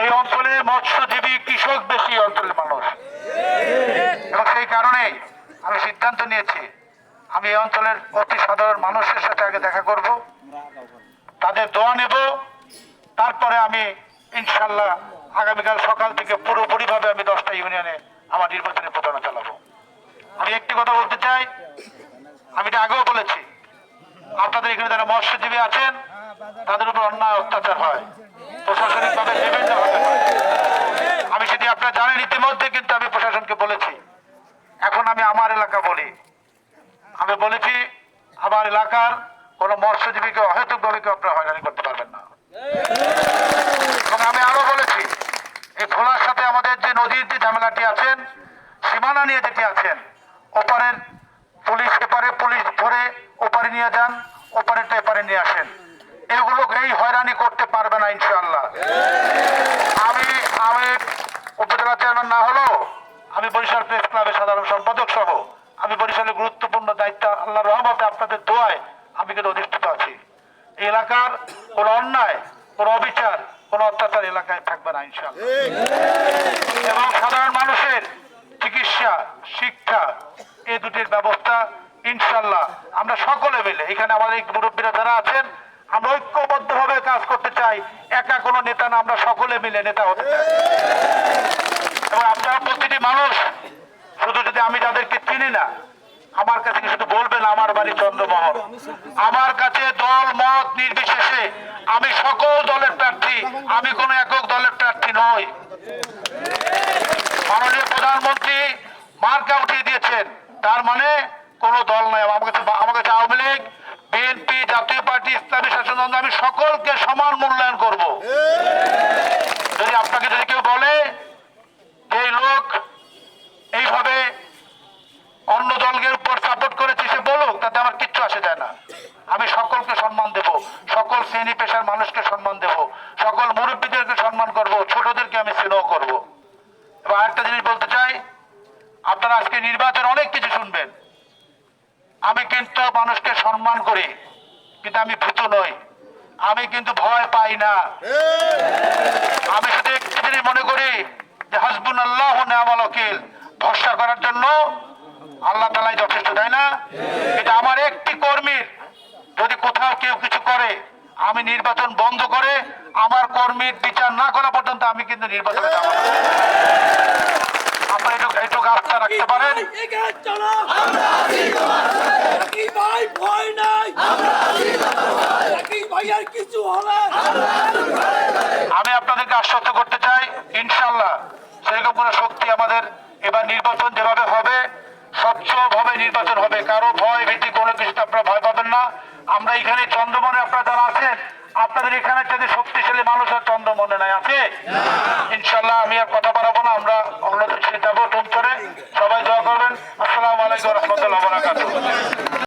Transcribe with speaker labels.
Speaker 1: এই অঞ্চলে মৎস্যজীবী কৃষক বেশি অঞ্চলের মানুষ, এবং সেই কারণে আমি সিদ্ধান্ত নিয়েছি আমি এই অঞ্চলের অতি সাধারণ মানুষের সাথে আগে দেখা করব, তাদের দোয়া নেব, তারপরে আমি ইনশাল্লাহ আগামীকাল সকাল থেকে পুরোপুরিভাবে আমি 10টা ইউনিয়নে আমার নির্বাচনী প্রচারণা চালাবো। আমি একটি কথা বলতে চাই, আমি এটা আগেও বলেছি, আপনাদের এখানে যারা মৎস্যজীবী আছেন তাদের উপর অন্যায় অত্যাচার হয়, প্রশাসনিকভাবে বিভিন্ন ভাবে হয়। আমি সেটি আপনারা জানেন ইতিমধ্যে, কিন্তু আমি প্রশাসনকে বলেছি। এখন আমি আমার এলাকা বলি, আমি বলেছি আমার এলাকার কোনো মৎস্যজীবীকে অহেতুকভাবে কেউ আপনারা হয়রানি করতে পারবেন না। এবং আমি আরো বলেছি এই ভোলার সাথে আমাদের যে নদীর যে ঝামেলাটি আছেন, সীমানা নিয়ে যেটি আছেন, ওপারের পুলিশ এপারে পুলিশ ধরে ওপারে নিয়ে যান, ওপারেটা এপারে নিয়ে আসেন, এগুলো এই হয়রানি করতে পারবে না ইনশাআল্লাহ। আমি উপজেলা চেয়ারম্যান না হলেও আমি বরিশাল প্রেস ক্লাবের সাধারণ সম্পাদক সহ আমি বরিশালের গুরুত্বপূর্ণ দায়িত্ব আল্লাহর রহমতে আপনাদের দোয়ায় আমি কিন্তু অধিষ্ঠিত আছি। এই এলাকার কোনো অন্যায়, কোনো অবিচার, কোনো অত্যাচার এলাকায় থাকবে না ইনশাআল্লাহ। এবং সাধারণ মানুষের চিকিৎসা, শিক্ষা, এই দুটির ব্যবস্থা ইনশাআল্লাহ আমরা সকলে মিলে, এখানে আমাদের এই মুরব্বীরা যারা আছেন, আমরা ঐক্যবদ্ধভাবে কাজ করতে চাই। একা কোনো নেতা না, আমরা সকলে মিলে নেতা হতে চাই। এবং আপনারা প্রতিটি মানুষ, শুধু যদি আমি যাদেরকে চিনি না, আমার কাছে শুধু বলবেন আমার বাড়ি চন্দ্রমোহন। আমার কাছে দল মত নির্বিশেষে আমি সকল দলের প্রার্থী, আমি কোনো একক দলের প্রার্থী নই। মাননীয় প্রধানমন্ত্রী মার্কা উঠিয়ে দিয়েছেন, তার মানে কোনো দল নাই। আমার কাছে আওয়ামী লীগ, বিএনপি, জাতীয় পার্টি, ইসলামী শাসনতন্ত্র, আমি সকলকে সমান মূল্যায়ন করব। যদি আপনাকে যদি কেউ বলে যে এই লোক এইভাবে অন্য দলের উপর সাপোর্ট করেছে, সে বলুক, তাতে আমার কিচ্ছু আসে যায় না। আমি সকলকে সম্মান দেব, সকল শ্রেণী পেশার মানুষকে সম্মান দেব, সকল মুরব্বীদেরকে সম্মান করব, ছোটদেরকে আমি স্নেহ করব। এবং আরেকটা জিনিস বলতে চাই, আপনারা আজকে নির্বাচন অনেক কিছু শুনবেন, আমি কিন্তু মানুষকে সম্মান করি, কিন্তু আমি ভীত নই, আমি কিন্তু ভয় পাই না। আমি শুধু একটি জিনিস মনে করি যে হাসবুনাল্লাহু ওয়া নি'মাল ওয়াকিল, ভরসা করার জন্য আল্লাহ তাআলাই যথেষ্ট, তাই না? কিন্তু আমার একটি কর্মীর যদি কোথাও কেউ কিছু করে, আমি নির্বাচন বন্ধ করে আমার কর্মীর বিচার না করা পর্যন্ত আমি কিন্তু নির্বাচনে যাব না। আপনারা একটু আস্থা রাখতে পারেন। আমি আপনাদেরকে আশ্বস্ত করতে চাই, ইনশাআল্লাহ সেরকম কোন শক্তি আমাদের এবার নির্বাচন যেভাবে হবে, স্বচ্ছভাবে নির্বাচন হবে, কারো ভয় ভীতি কোনো কিছুতে আপনারা ভয় পাবেন না। আমরা এখানে চন্দ্রমনে আপনারা যারা আছেন, আপনাদের এখানে যদি শক্তিশালী মানুষ আর চন্দ্রমনে নাই আছে, ইনশাআল্লাহ আমি আর কথা বাড়াবো না, আমরা অন্য দেশে যাবো টুম করে। সবাই দোয়া করবেন। আসসালামু আলাইকুম ওয়া রাহমাতুল্লাহি ওয়া বারাকাতুহু।